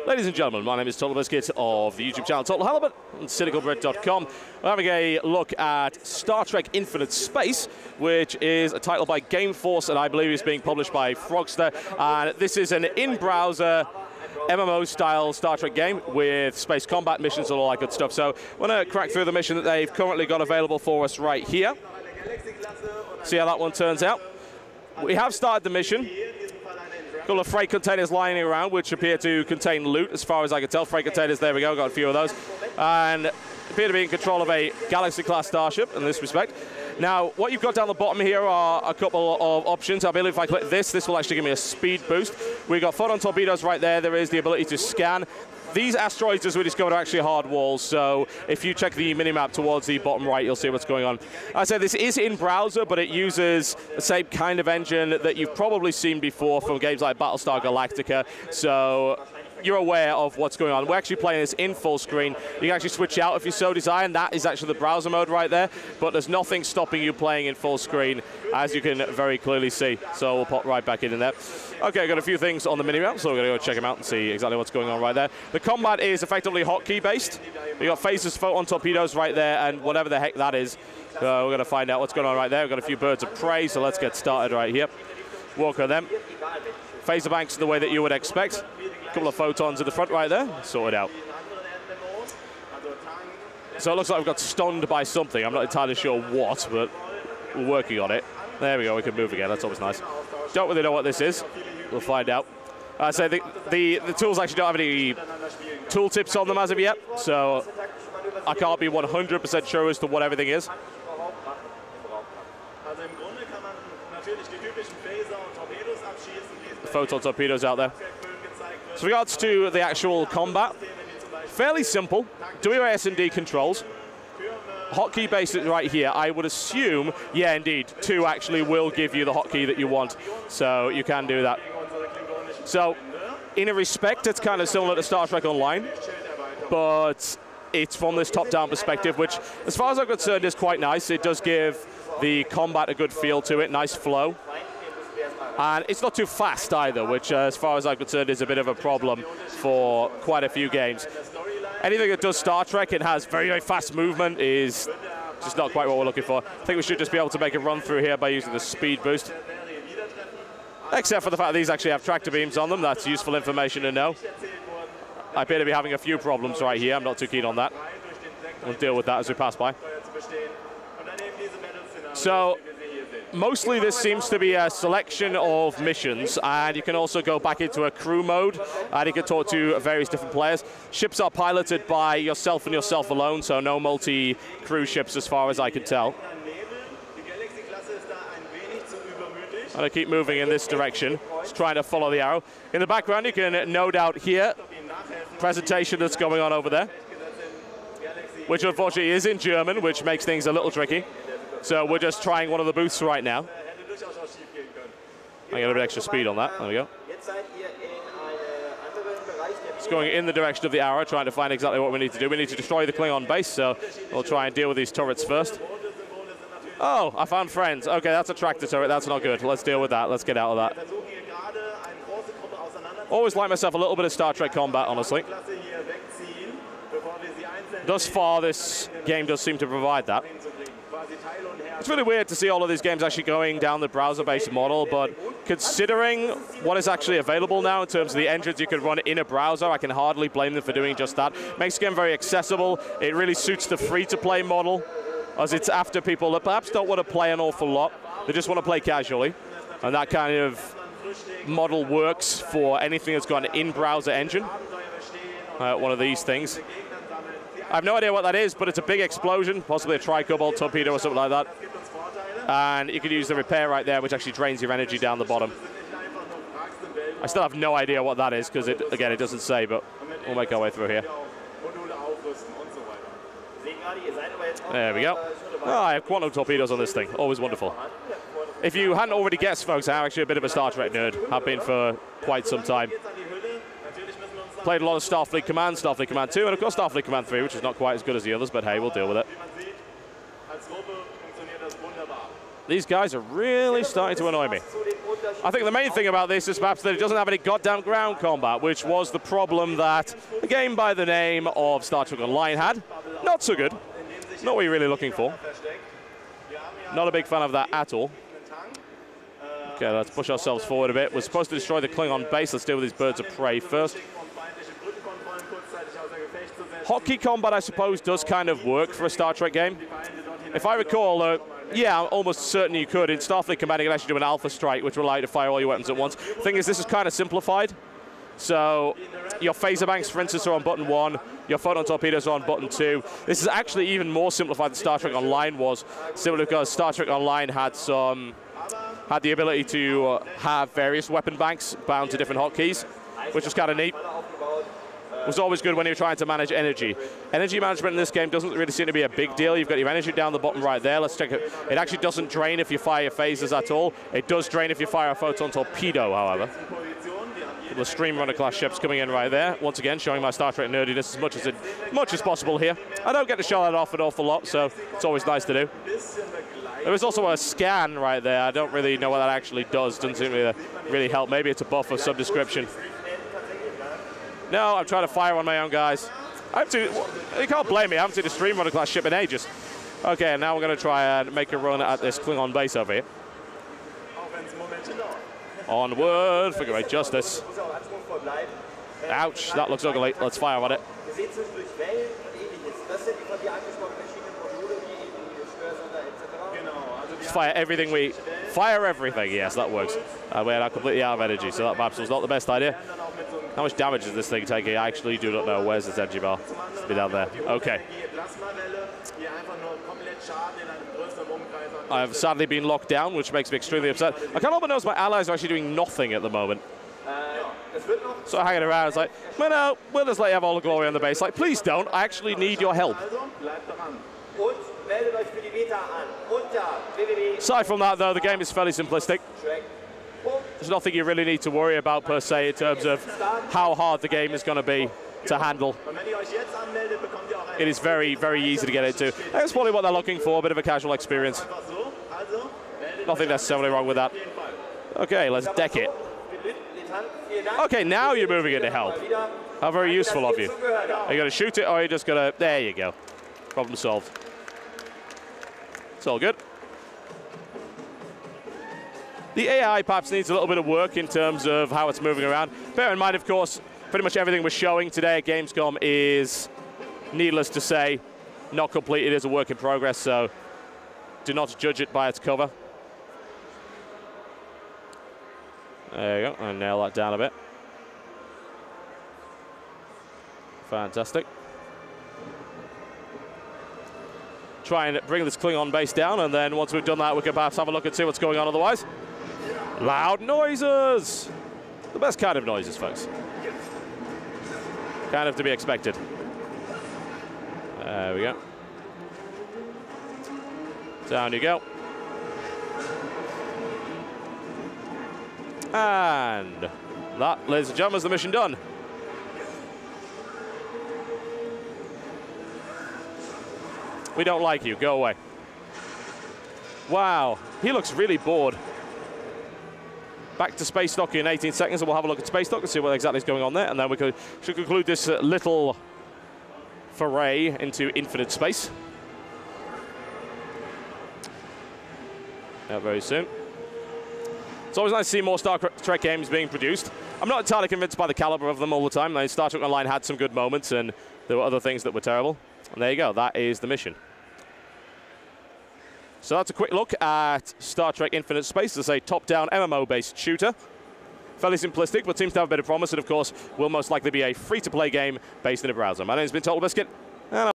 Ladies and gentlemen, my name is TotalBiscuit of the YouTube channel Total Halibut and CynicalBread.com. We're having a look at Star Trek Infinite Space, which is a title by Gameforce and I believe is being published by Frogster. And this is an in-browser MMO-style Star Trek game with space combat missions and all that good stuff. So we're going to crack through the mission that they've currently got available for us right here. See how that one turns out. We have started the mission. A couple of freight containers lying around, which appear to contain loot, as far as I can tell. Freight containers, there we go, got a few of those. And appear to be in control of a Galaxy-class starship in this respect. Now, what you've got down the bottom here are a couple of options. I believe if I click this will actually give me a speed boost. We've got photon torpedoes right there. There is the ability to scan. These asteroids, as we discovered, are actually hard walls, so if you check the minimap towards the bottom right, you'll see what's going on. I say this is in browser, but it uses the same kind of engine that you've probably seen before from games like Battlestar Galactica, so you're aware of what's going on. We're actually playing this in full screen. You can actually switch out if you so desire, and that is actually the browser mode right there, but there's nothing stopping you playing in full screen, as you can very clearly see. So we'll pop right back in there. Okay, got a few things on the minimap, so we're going to go check them out and see exactly what's going on right there. The combat is effectively hotkey based. You've got phasers, photon torpedoes right there, and whatever the heck that is. We're going to find out what's going on right there. We've got a few birds of prey, so let's get started right here. Walk on them. Phaser banks the way that you would expect. A couple of photons in the front right there, sorted out. So it looks like we've got stunned by something. I'm not entirely sure what, but we're working on it. There we go, we can move again, that's always nice. Don't really know what this is. We'll find out. So the tools actually don't have any tooltips on them as of yet, so I can't be 100% sure as to what everything is. Photon torpedoes out there. So regards to the actual combat, fairly simple. WASD controls. Hotkey based right here. I would assume, yeah, indeed, 2 actually will give you the hotkey that you want. So you can do that. So in a respect, it's kind of similar to Star Trek Online, but it's from this top-down perspective, which, as far as I'm concerned, is quite nice. It does give the combat a good feel to it, nice flow. And it's not too fast either, which, as far as I'm concerned, is a bit of a problem for quite a few games. Anything that does Star Trek and has very, very fast movement is just not quite what we're looking for. I think we should just be able to make a run through here by using the speed boost. Except for the fact that these actually have tractor beams on them. That's useful information to know. I appear to be having a few problems right here. I'm not too keen on that. We'll deal with that as we pass by. So mostly this seems to be a selection of missions, and you can also go back into a crew mode, and you can talk to various different players. Ships are piloted by yourself and yourself alone, so no multi-crew ships as far as I can tell. And I keep moving in this direction, just trying to follow the arrow. In the background, you can no doubt hear presentation that's going on over there, which unfortunately is in German, which makes things a little tricky. So we're just trying one of the booths right now. I got a bit extra speed on that. There we go. It's going in the direction of the arrow, trying to find exactly what we need to do. We need to destroy the Klingon base, so we'll try and deal with these turrets first. Oh, I found friends. Okay, that's a tractor turret. That's not good. Let's deal with that. Let's get out of that. Always like myself a little bit of Star Trek combat, honestly. Thus far, this game does seem to provide that. It's really weird to see all of these games actually going down the browser-based model, but considering what is actually available now in terms of the engines you can run in a browser, I can hardly blame them for doing just that. Makes the game very accessible. It really suits the free-to-play model, as it's after people that perhaps don't want to play an awful lot. They just want to play casually, and that kind of model works for anything that's got an in-browser engine. One of these things. I have no idea what that is, but it's a big explosion, possibly a tri-cobalt torpedo or something like that. And you can use the repair right there, which actually drains your energy down the bottom. I still have no idea what that is, because, again, it doesn't say, but we'll make our way through here. There we go. Oh, I have quantum torpedoes on this thing. Always wonderful. If you hadn't already guessed, folks, I'm actually a bit of a Star Trek nerd. Have been for quite some time. Played a lot of Starfleet Command 2, and of course Starfleet Command 3, which is not quite as good as the others, but hey, we'll deal with it. These guys are really starting to annoy me. I think the main thing about this is perhaps that it doesn't have any goddamn ground combat, which was the problem that a game by the name of Star Trek Online had. Not so good. Not what you're really looking for. Not a big fan of that at all. Okay, let's push ourselves forward a bit. We're supposed to destroy the Klingon base. Let's deal with these birds of prey first. Hotkey combat, I suppose, does kind of work for a Star Trek game. If I recall, yeah, I'm almost certain you could. In Starfleet Command, you can actually do an alpha strike, which will allow you to fire all your weapons at once. The thing is, this is kind of simplified. So your phaser banks, for instance, are on button 1. Your photon torpedoes are on button 2. This is actually even more simplified than Star Trek Online was, simply because Star Trek Online had the ability to have various weapon banks bound to different hotkeys, which was kind of neat. It was always good when you're trying to manage energy. Energy management in this game doesn't really seem to be a big deal. You've got your energy down the bottom right there. Let's check it. It actually doesn't drain if you fire your phasers at all. It does drain if you fire a photon torpedo, however. The Stream Runner class ships coming in right there. Once again, showing my Star Trek nerdiness as much as possible here. I don't get to show that off an awful lot, so it's always nice to do. There is also a scan right there. I don't really know what that actually does. Doesn't seem to really help. Maybe it's a buff of some description. No, I'm trying to fire on my own guys. You can't blame me. I haven't seen a Stream Runner class ship in ages. Okay, now we're going to try and make a run at this Klingon base over here. Onward for great justice. Ouch, that looks ugly. Let's fire on it. Just fire everything Fire everything, yes, that works. We're now completely out of energy, so that perhaps was not the best idea. How much damage is this thing taking? I actually do not know. Where's this energy bar? It's be down there. Okay. I've sadly been locked down, which makes me extremely upset. I can't help but notice my allies are actually doing nothing at the moment. So hanging around, it's like, well, no, we'll just let you have all the glory on the base. Like, please don't. I actually need your help. Aside from that, though, the game is fairly simplistic. There's nothing you really need to worry about, per se, in terms of how hard the game is going to be to handle. It is very, very easy to get into. That's probably what they're looking for, a bit of a casual experience. Nothing necessarily wrong with that. Okay, let's deck it. Okay, now you're moving it to help. How very useful of you. Are you going to shoot it, or are you just going to... There you go. Problem solved. It's all good. The AI perhaps needs a little bit of work in terms of how it's moving around. Bear in mind, of course, pretty much everything we're showing today at Gamescom is, needless to say, not complete. It is a work in progress, so do not judge it by its cover. There you go, and nail that down a bit. Fantastic. Try and bring this Klingon base down, and then once we've done that, we can perhaps have a look and see what's going on otherwise. Loud noises! The best kind of noises, folks. Kind of to be expected. There we go. Down you go. And that, ladies and gentlemen, is the mission done. We don't like you. Go away. Wow. He looks really bored. Back to space dock in 18 seconds, and we'll have a look at space dock and see what exactly is going on there, and then we should conclude this little foray into infinite space. Very soon. It's always nice to see more Star Trek games being produced. I'm not entirely convinced by the caliber of them all the time. I mean, Star Trek Online had some good moments, and there were other things that were terrible. And there you go. That is the mission. So that's a quick look at Star Trek Infinite Space. It's a top-down MMO-based shooter. Fairly simplistic, but seems to have a bit of promise. And, of course, will most likely be a free-to-play game based in a browser. My name's been TotalBiscuit.